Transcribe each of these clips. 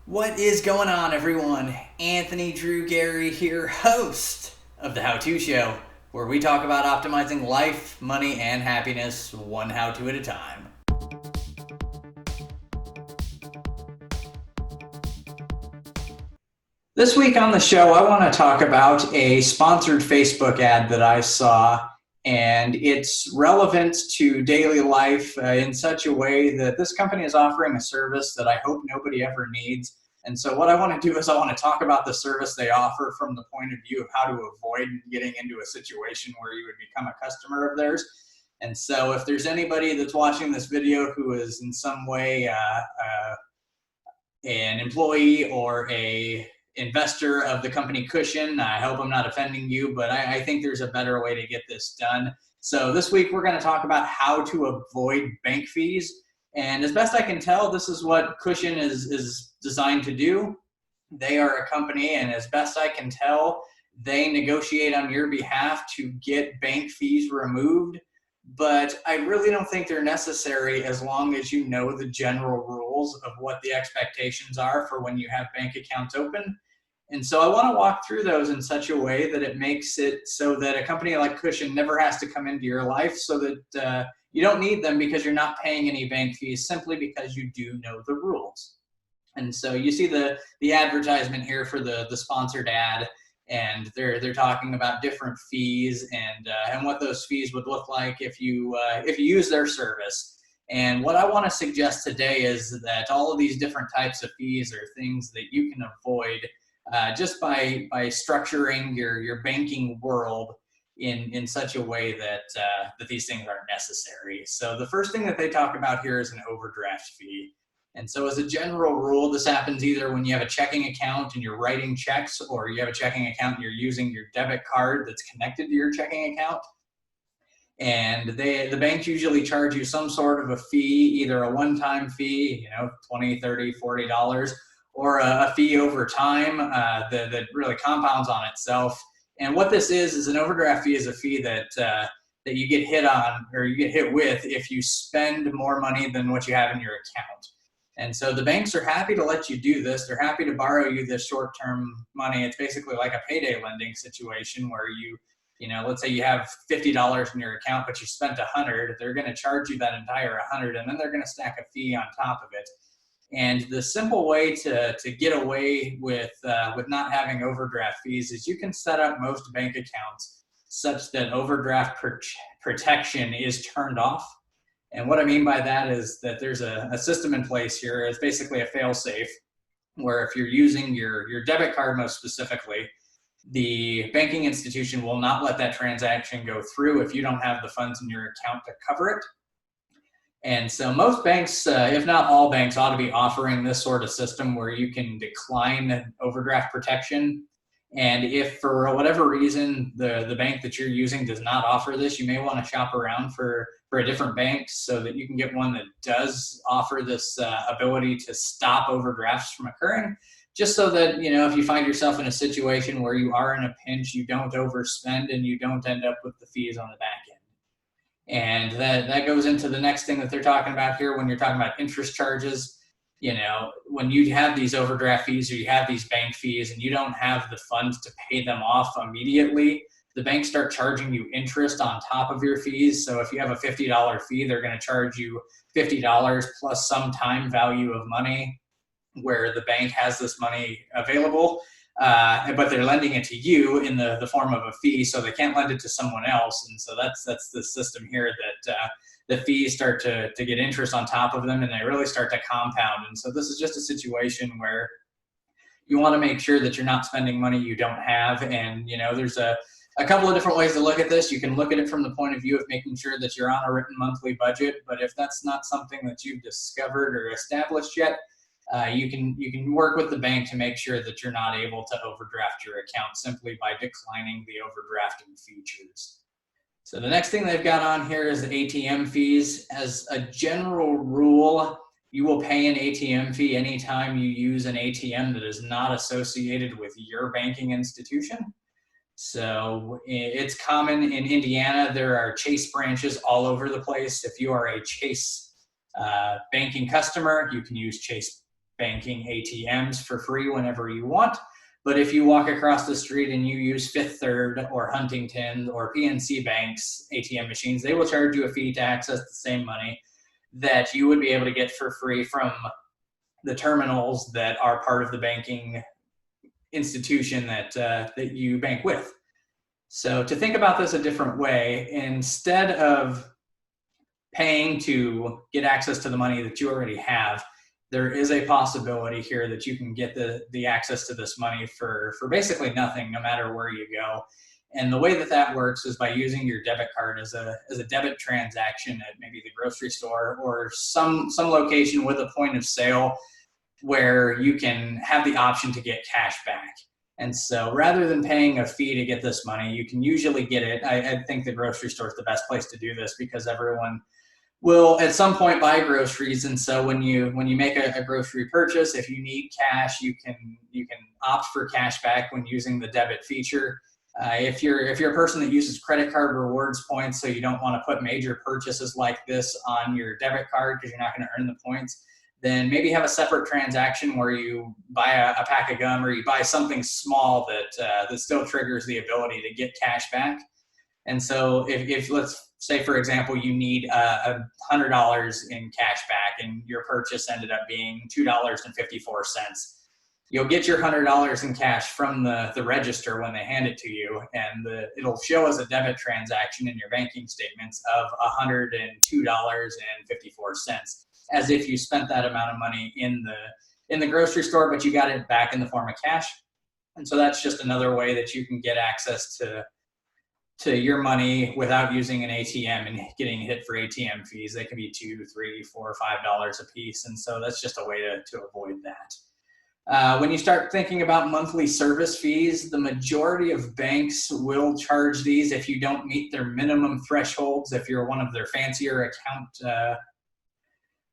What is going on, everyone? Anthony Drew Gary here, host of The How To Show, where we talk about optimizing life, money, and happiness one how to at a time. This week on the show, I want to talk about a sponsored Facebook ad that I saw and its relevance to daily life in such a way that this company is offering a service that I hope nobody ever needs. And so what I want to do is I want to talk about the service they offer from the point of view of how to avoid getting into a situation where you would become a customer of theirs. And so if there's anybody that's watching this video who is in some way an employee or a investor of the company Cushion, I hope I'm not offending you, but I think there's a better way to get this done. So this week we're going to talk about how to avoid bank fees. And as best I can tell, this is what Cushion is designed to do. They are a company, and as best I can tell, they negotiate on your behalf to get bank fees removed. But I really don't think they're necessary as long as you know the general rules of what the expectations are for when you have bank accounts open. And so I want to walk through those in such a way that it makes it so that a company like Cushion never has to come into your life, so that you don't need them because you're not paying any bank fees, simply because you do know the rules. And so you see the advertisement here for the sponsored ad, and they're talking about different fees and what those fees would look like if you use their service. And what I want to suggest today is that all of these different types of fees are things that you can avoid just by structuring your banking world in such a way that these things aren't necessary. So the first thing that they talk about here is an overdraft fee. And so as a general rule, this happens either when you have a checking account and you're writing checks, or you have a checking account and you're using your debit card that's connected to your checking account. And the banks usually charge you some sort of a fee, either a one-time fee, $20, $30, $40, or a fee over time that really compounds on itself. And what this is an overdraft fee is a fee that you get hit on, or you get hit with, if you spend more money than what you have in your account. And so the banks are happy to let you do this. They're happy to borrow you this short-term money. It's basically like a payday lending situation where let's say you have $50 in your account, but you spent $100. They're going to charge you that entire $100, and then they're going to stack a fee on top of it. And the simple way to get away with not having overdraft fees is you can set up most bank accounts such that overdraft protection is turned off. And what I mean by that is that there's a system in place here. It's basically a fail-safe, where if you're using your debit card most specifically, the banking institution will not let that transaction go through if you don't have the funds in your account to cover it. And so most banks, if not all banks, ought to be offering this sort of system where you can decline overdraft protection. And if for whatever reason the bank that you're using does not offer this, you may want to shop around for a different bank so that you can get one that does offer this ability to stop overdrafts from occurring, just so that, if you find yourself in a situation where you are in a pinch, you don't overspend and you don't end up with the fees on the back end. And that goes into the next thing that they're talking about here when you're talking about interest charges. When you have these overdraft fees or you have these bank fees and you don't have the funds to pay them off immediately, the banks start charging you interest on top of your fees. So if you have a $50 fee, they're going to charge you $50 plus some time value of money where the bank has this money available. But they're lending it to you in the form of a fee, so they can't lend it to someone else. And so that's the system here that the fees start to get interest on top of them, and they really start to compound. And so this is just a situation where you want to make sure that you're not spending money you don't have. And there's a couple of different ways to look at this. You can look at it from the point of view of making sure that you're on a written monthly budget, but if that's not something that you've discovered or established yet, you can work with the bank to make sure that you're not able to overdraft your account simply by declining the overdrafting features. So the next thing they've got on here is the ATM fees. As a general rule, you will pay an ATM fee anytime you use an ATM that is not associated with your banking institution. So it's common in Indiana. There are Chase branches all over the place. If you are a Chase banking customer, you can use Chase banking ATMs for free whenever you want. But if you walk across the street and you use Fifth Third or Huntington or PNC Bank's ATM machines, they will charge you a fee to access the same money that you would be able to get for free from the terminals that are part of the banking institution that you bank with. So to think about this a different way, instead of paying to get access to the money that you already have, there is a possibility here that you can get the access to this money for basically nothing, no matter where you go. And the way that that works is by using your debit card as a debit transaction at maybe the grocery store or some location with a point of sale where you can have the option to get cash back. And so rather than paying a fee to get this money, you can usually get it. I think the grocery store is the best place to do this because everyone will at some point buy groceries. And so when you make a grocery purchase, if you need cash, you can opt for cash back when using the debit feature. If you're a person that uses credit card rewards points, so you don't want to put major purchases like this on your debit card because you're not going to earn the points, then maybe have a separate transaction where you buy a pack of gum or you buy something small that still triggers the ability to get cash back. And so if let's say, for example, you need $100 in cash back and your purchase ended up being $2.54, you'll get your $100 in cash from the register when they hand it to you, and it'll show as a debit transaction in your banking statements of $102.54, as if you spent that amount of money in the grocery store, but you got it back in the form of cash. And so that's just another way that you can get access to your money without using an ATM and getting hit for ATM fees. They can be $2, $3, $4, $5 a piece. And so that's just a way to avoid that. When you start thinking about monthly service fees, the majority of banks will charge these if you don't meet their minimum thresholds, if you're one of their fancier account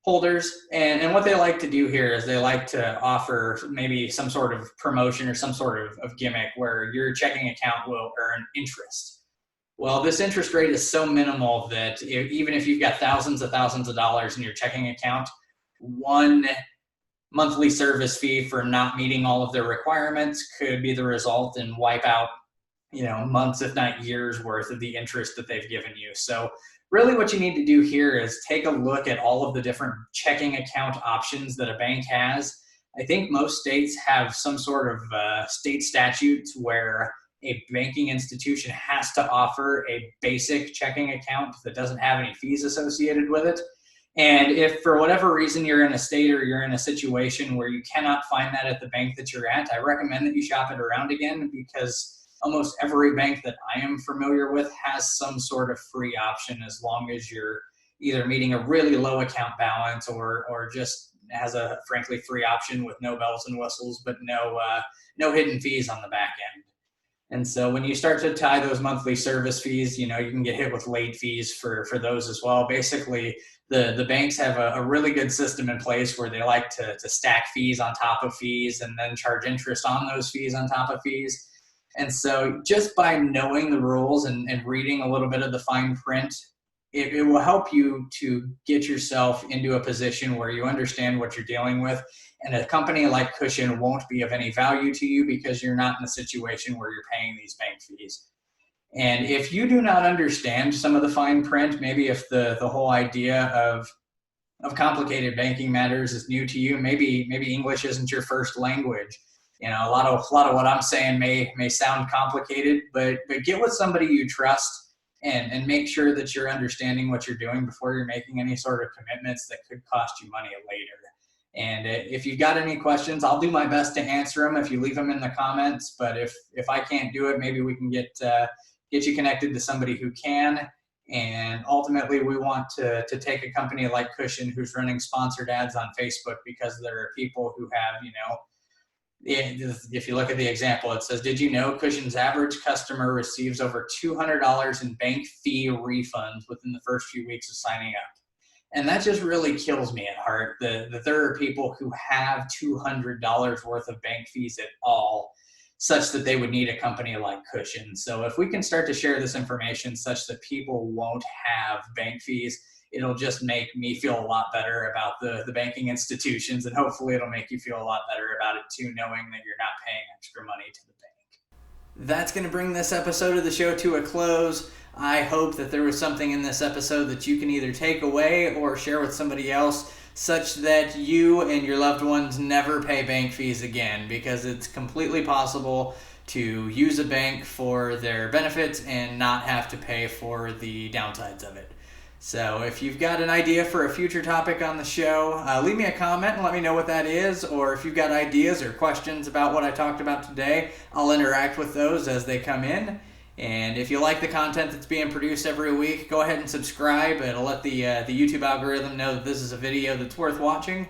holders. And what they like to do here is they like to offer maybe some sort of promotion or some sort of gimmick where your checking account will earn interest. Well, this interest rate is so minimal that even if you've got thousands of dollars in your checking account, one monthly service fee for not meeting all of their requirements could be the result and wipe out, months, if not years worth of the interest that they've given you. So really what you need to do here is take a look at all of the different checking account options that a bank has. I think most states have some sort of state statutes where a banking institution has to offer a basic checking account that doesn't have any fees associated with it. And if for whatever reason you're in a state or you're in a situation where you cannot find that at the bank that you're at, I recommend that you shop it around again, because almost every bank that I am familiar with has some sort of free option, as long as you're either meeting a really low account balance or just has a frankly free option with no bells and whistles, but no hidden fees on the back end. And so when you start to tie those monthly service fees, you can get hit with late fees for those as well. Basically, the banks have a really good system in place where they like to stack fees on top of fees and then charge interest on those fees on top of fees. And so just by knowing the rules and reading a little bit of the fine print, it will help you to get yourself into a position where you understand what you're dealing with. And a company like Cushion won't be of any value to you because you're not in a situation where you're paying these bank fees. And if you do not understand some of the fine print, maybe if the whole idea of complicated banking matters is new to you, maybe English isn't your first language. A lot of what I'm saying may sound complicated, but get with somebody you trust and make sure that you're understanding what you're doing before you're making any sort of commitments that could cost you money later. And if you've got any questions, I'll do my best to answer them if you leave them in the comments. But if I can't do it, maybe we can get you connected to somebody who can. And ultimately, we want to take a company like Cushion, who's running sponsored ads on Facebook, because there are people who have, if you look at the example, it says, did you know Cushion's average customer receives over $200 in bank fee refunds within the first few weeks of signing up? And that just really kills me at heart, that there are people who have $200 worth of bank fees at all, such that they would need a company like Cushion. So if we can start to share this information such that people won't have bank fees, it'll just make me feel a lot better about the banking institutions, and hopefully it'll make you feel a lot better about it too, knowing that you're not paying extra money to the bank. That's going to bring this episode of the show to a close. I hope that there was something in this episode that you can either take away or share with somebody else, such that you and your loved ones never pay bank fees again, because it's completely possible to use a bank for their benefits and not have to pay for the downsides of it. So if you've got an idea for a future topic on the show, leave me a comment and let me know what that is. Or if you've got ideas or questions about what I talked about today, I'll interact with those as they come in. And if you like the content that's being produced every week, go ahead and subscribe. It'll let the YouTube algorithm know that this is a video that's worth watching.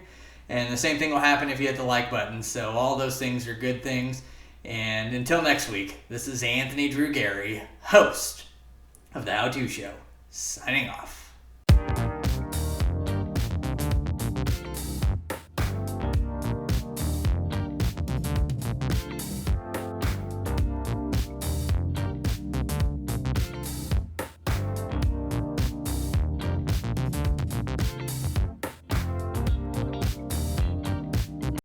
And the same thing will happen if you hit the like button. So all those things are good things. And until next week, this is Anthony Drew Gary, host of The How To Show, signing off.